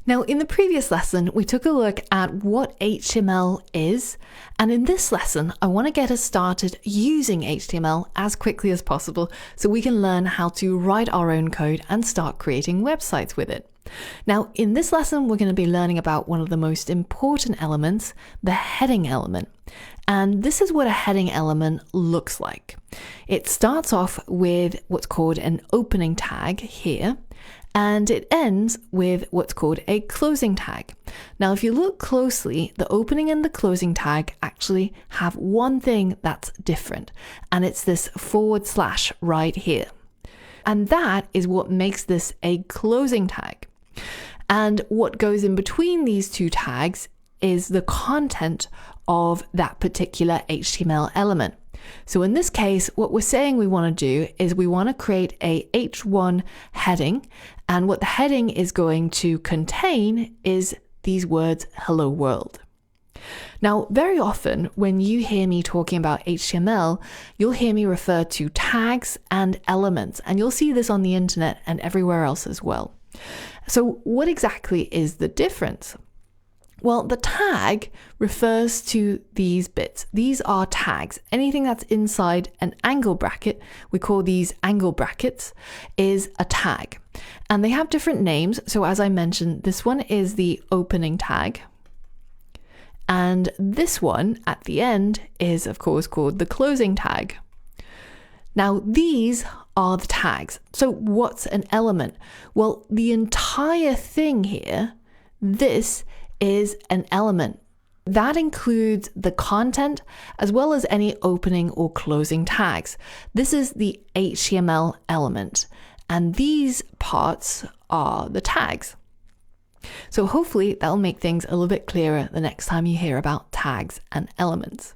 Now, in the previous lesson, we took a look at what HTML is, and in this lesson, I want to get us started using HTML as quickly as possible so we can learn how to write our own code and start creating websites with it. Now, in this lesson, we're going to be learning about one of the most important elements, the heading element. And this is what a heading element looks like. It starts off with what's called an opening tag here, and it ends with what's called a closing tag. Now, if you look closely, the opening and the closing tag actually have one thing that's different, and it's this / right here. And that is what makes this a closing tag. And what goes in between these two tags is the content of that particular HTML element. So in this case, what we're saying we want to do is we want to create a H1 heading, and what the heading is going to contain is these words, hello world. Now, very often when you hear me talking about HTML, you'll hear me refer to tags and elements, and you'll see this on the internet and everywhere else as well. So what exactly is the difference? Well, the tag refers to these bits. These are tags. Anything that's inside an angle bracket, we call these angle brackets, is a tag. And they have different names. So as I mentioned, this one is the opening tag. And this one at the end is, of course, called the closing tag. Now, these are the tags. So what's an element? Well, the entire thing here, this is an element. That includes the content as well as any opening or closing tags. This is the HTML element, and these parts are the tags. So hopefully that'll make things a little bit clearer the next time you hear about tags and elements.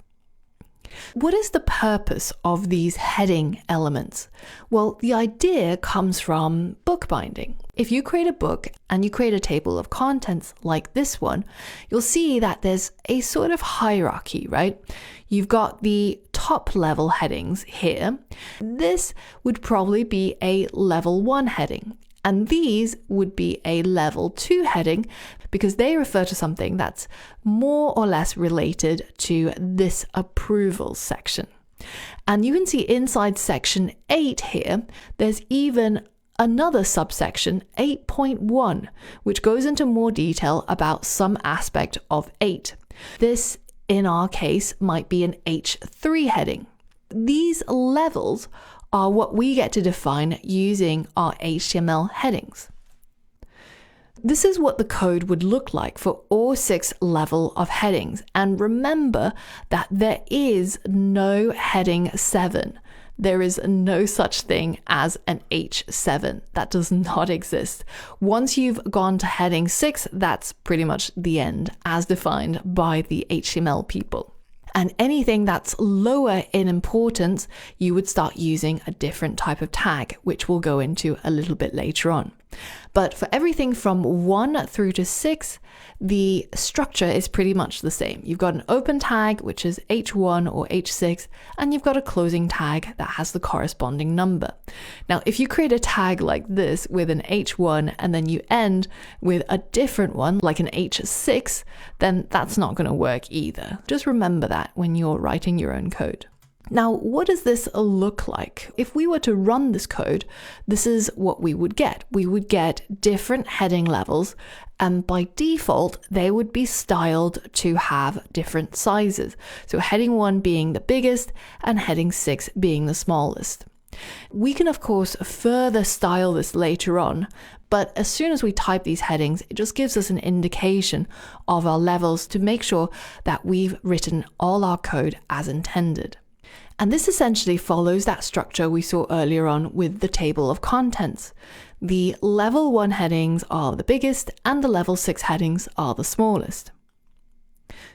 What is the purpose of these heading elements? Well, the idea comes from bookbinding. If you create a book and you create a table of contents like this one, you'll see that there's a sort of hierarchy, right? You've got the top level headings here. This would probably be a level 1 heading. And these would be a level 2 heading because they refer to something that's more or less related to this approval section. And you can see inside section 8 here, there's even another subsection, 8.1, which goes into more detail about some aspect of 8. This, in our case, might be an H3 heading. These levels are what we get to define using our HTML headings. This is what the code would look like for all 6 levels of headings. And remember that there is no heading 7. There is no such thing as an H7. That does not exist. Once you've gone to heading 6, that's pretty much the end as defined by the HTML people. And anything that's lower in importance, you would start using a different type of tag, which we'll go into a little bit later on. But for everything from 1 through to 6, the structure is pretty much the same. You've got an open tag, which is H1 or H6, and you've got a closing tag that has the corresponding number. Now, if you create a tag like this with an H1 and then you end with a different one, like an H6, then that's not going to work either. Just remember that when you're writing your own code. Now, what does this look like? If we were to run this code, this is what we would get. We would get different heading levels, and by default, they would be styled to have different sizes. So heading 1 being the biggest and heading 6 being the smallest. We can, of course, further style this later on, but as soon as we type these headings, it just gives us an indication of our levels to make sure that we've written all our code as intended. And this essentially follows that structure we saw earlier on with the table of contents. The level 1 headings are the biggest and the level 6 headings are the smallest.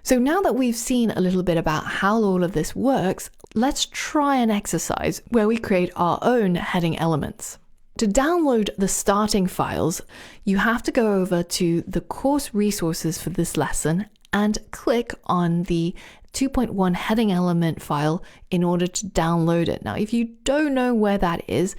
So now that we've seen a little bit about how all of this works, let's try an exercise where we create our own heading elements. To download the starting files, you have to go over to the course resources for this lesson and click on the 2.1 heading element file in order to download it. Now, if you don't know where that is,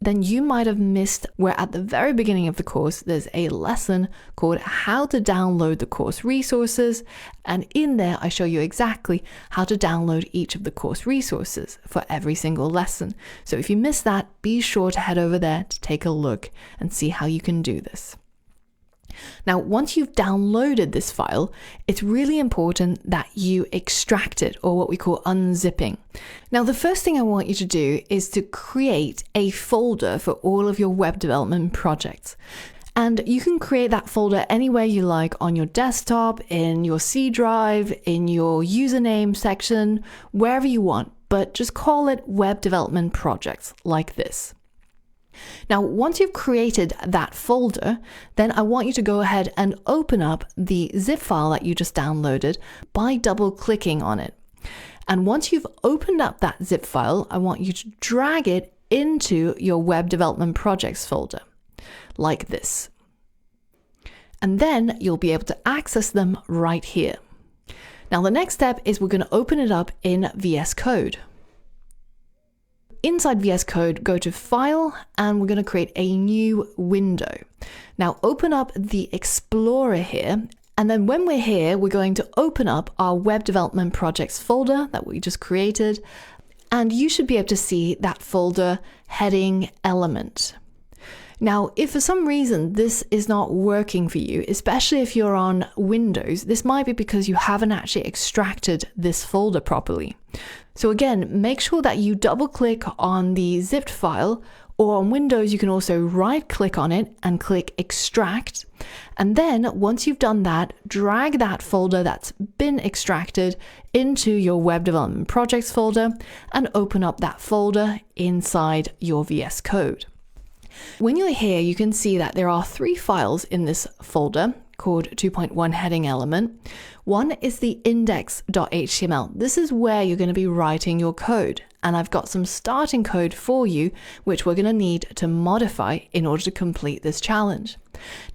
then you might have missed where at the very beginning of the course, there's a lesson called How to Download the Course Resources. And in there, I show you exactly how to download each of the course resources for every single lesson. So if you missed that, be sure to head over there to take a look and see how you can do this. Now, once you've downloaded this file, it's really important that you extract it, or what we call unzipping. Now, the first thing I want you to do is to create a folder for all of your web development projects. And you can create that folder anywhere you like, on your desktop, in your C drive, in your username section, wherever you want, but just call it web development projects like this. Now, once you've created that folder, then I want you to go ahead and open up the zip file that you just downloaded by double clicking on it. And once you've opened up that zip file, I want you to drag it into your web development projects folder like this. And then you'll be able to access them right here. Now, the next step is we're going to open it up in VS Code. Inside VS Code, go to File, and we're going to create a new window. Now open up the Explorer here, and then when we're here, we're going to open up our Web Development Projects folder that we just created, and you should be able to see that folder heading element. Now, if for some reason this is not working for you, especially if you're on Windows, this might be because you haven't actually extracted this folder properly. So again, make sure that you double click on the zipped file, or on Windows, you can also right click on it and click extract. And then once you've done that, drag that folder that's been extracted into your web development projects folder and open up that folder inside your VS Code. When you're here, you can see that there are 3 files in this folder called 2.1 heading element. One is the index.html. This is where you're going to be writing your code. And I've got some starting code for you, which we're going to need to modify in order to complete this challenge.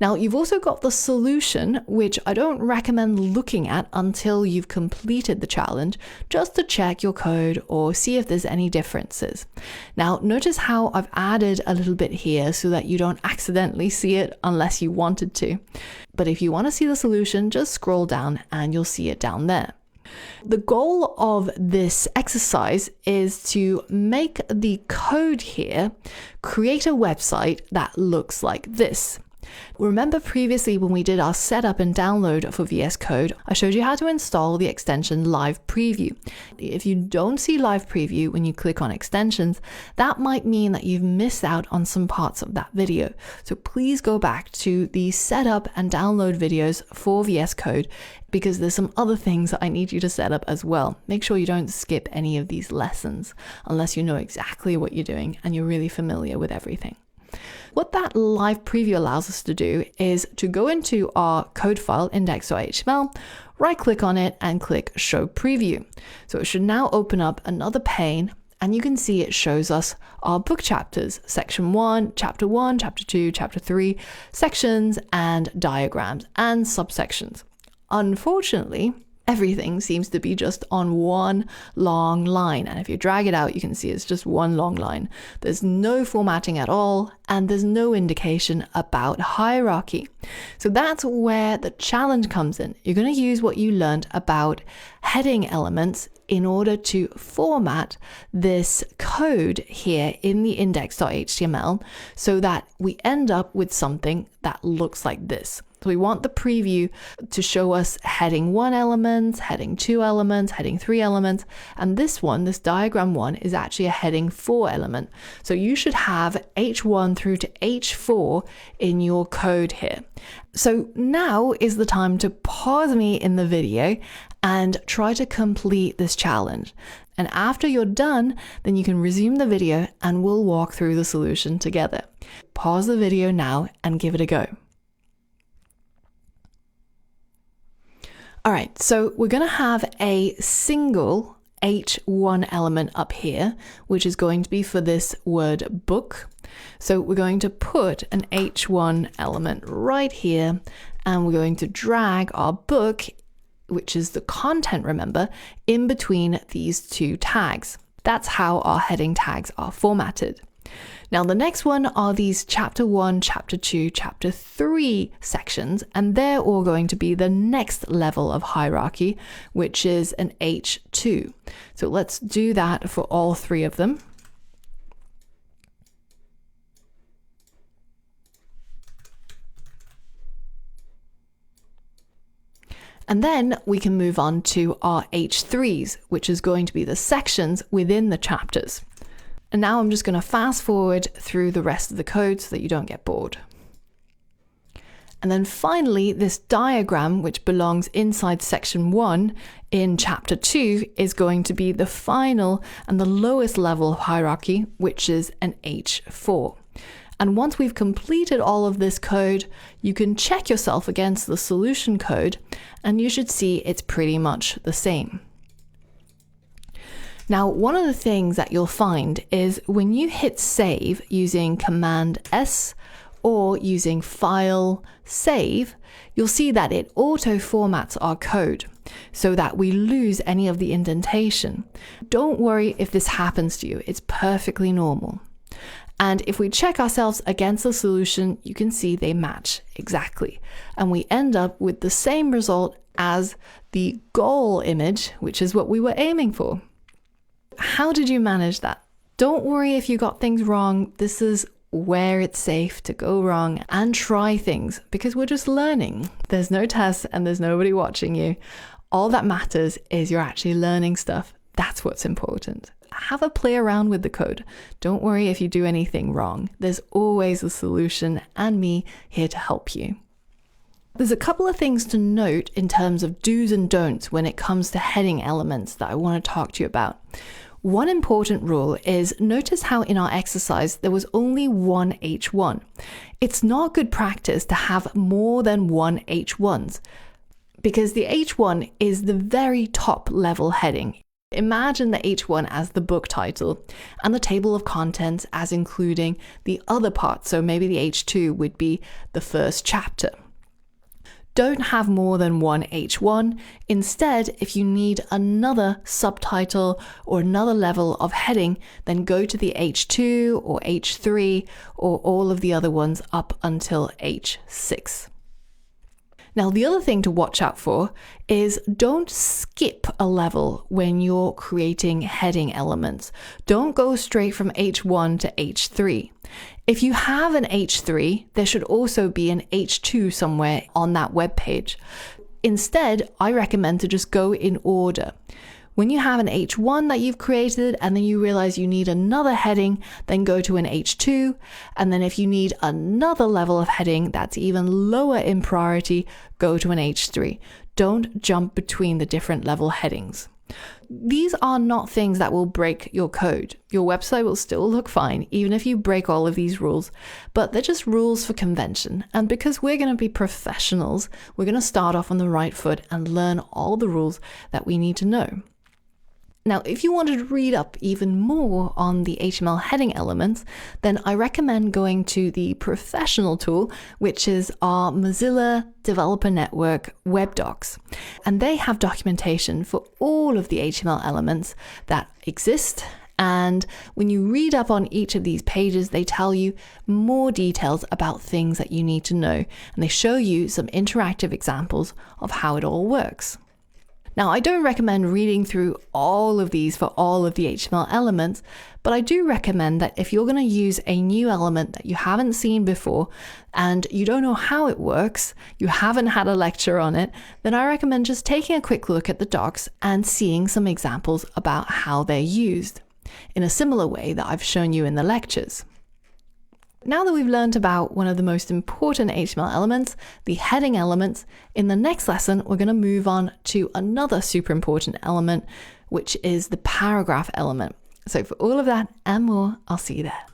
Now, you've also got the solution, which I don't recommend looking at until you've completed the challenge, just to check your code or see if there's any differences. Now, notice how I've added a little bit here so that you don't accidentally see it unless you wanted to. But if you want to see the solution, just scroll down and you'll see it down there. The goal of this exercise is to make the code here create a website that looks like this. Remember previously when we did our setup and download for VS Code, I showed you how to install the extension Live Preview. If you don't see Live Preview when you click on extensions, that might mean that you've missed out on some parts of that video. So please go back to the setup and download videos for VS Code, because there's some other things that I need you to set up as well. Make sure you don't skip any of these lessons unless you know exactly what you're doing and you're really familiar with everything. What that live preview allows us to do is to go into our code file index.html, right click on it and click show preview. So it should now open up another pane, and you can see it shows us our book chapters, section 1, chapter 2, chapter 3, sections and diagrams and subsections. Unfortunately, everything seems to be just on one long line. And if you drag it out, you can see it's just one long line. There's no formatting at all, and there's no indication about hierarchy. So that's where the challenge comes in. You're going to use what you learned about heading elements in order to format this code here in the index.html so that we end up with something that looks like this. So we want the preview to show us heading 1 element, heading 2 elements, heading 3 elements, and this one, this diagram 1, is actually a heading 4 element. So you should have H1 through to H4 in your code here. So now is the time to pause me in the video and try to complete this challenge. And after you're done, then you can resume the video and we'll walk through the solution together. Pause the video now and give it a go. All right, so we're going to have a single H1 element up here, which is going to be for this word book. So we're going to put an H1 element right here, and we're going to drag our book, which is the content, remember, in between these 2 tags. That's how our heading tags are formatted. Now, the next one are these chapter 1, chapter 2, chapter 3 sections, and they're all going to be the next level of hierarchy, which is an H2. So let's do that for all three of them. And then we can move on to our H3s, which is going to be the sections within the chapters. And now I'm just going to fast forward through the rest of the code so that you don't get bored. And then finally, this diagram, which belongs inside section 1 in chapter 2, is going to be the final and the lowest level of hierarchy, which is an H4. And once we've completed all of this code, you can check yourself against the solution code, and you should see it's pretty much the same. Now, one of the things that you'll find is when you hit save using Command S or using File, Save, you'll see that it auto formats our code so that we lose any of the indentation. Don't worry if this happens to you, it's perfectly normal. And if we check ourselves against the solution, you can see they match exactly. And we end up with the same result as the goal image, which is what we were aiming for. How did you manage that? Don't worry if you got things wrong. This is where it's safe to go wrong and try things, because we're just learning. There's no tests and there's nobody watching you. All that matters is you're actually learning stuff. That's what's important. Have a play around with the code. Don't worry if you do anything wrong. There's always a solution and me here to help you. There's a couple of things to note in terms of do's and don'ts when it comes to heading elements that I want to talk to you about. One important rule is notice how in our exercise there was only one H1. It's not good practice to have more than one H1s because the H1 is the very top level heading. Imagine the H1 as the book title and the table of contents as including the other parts. So maybe the H2 would be the first chapter. Don't have more than one H1. Instead, if you need another subtitle or another level of heading, then go to the H2 or H3 or all of the other ones up until H6. Now, the other thing to watch out for is don't skip a level when you're creating heading elements. Don't go straight from H1 to H3. If you have an H3, there should also be an H2 somewhere on that web page. Instead, I recommend to just go in order. When you have an H1 that you've created and then you realize you need another heading, then go to an H2. And then if you need another level of heading that's even lower in priority, go to an H3. Don't jump between the different level headings. These are not things that will break your code. Your website will still look fine, even if you break all of these rules, but they're just rules for convention. And because we're going to be professionals, we're going to start off on the right foot and learn all the rules that we need to know. Now, if you wanted to read up even more on the HTML heading elements, then I recommend going to the professional tool, which is our Mozilla Developer Network web docs. And they have documentation for all of the HTML elements that exist. And when you read up on each of these pages, they tell you more details about things that you need to know. And they show you some interactive examples of how it all works. Now, I don't recommend reading through all of these for all of the HTML elements, but I do recommend that if you're going to use a new element that you haven't seen before and you don't know how it works, you haven't had a lecture on it, then I recommend just taking a quick look at the docs and seeing some examples about how they're used in a similar way that I've shown you in the lectures. Now that we've learned about one of the most important HTML elements, the heading elements, in the next lesson, we're going to move on to another super important element, which is the paragraph element. So for all of that and more, I'll see you there.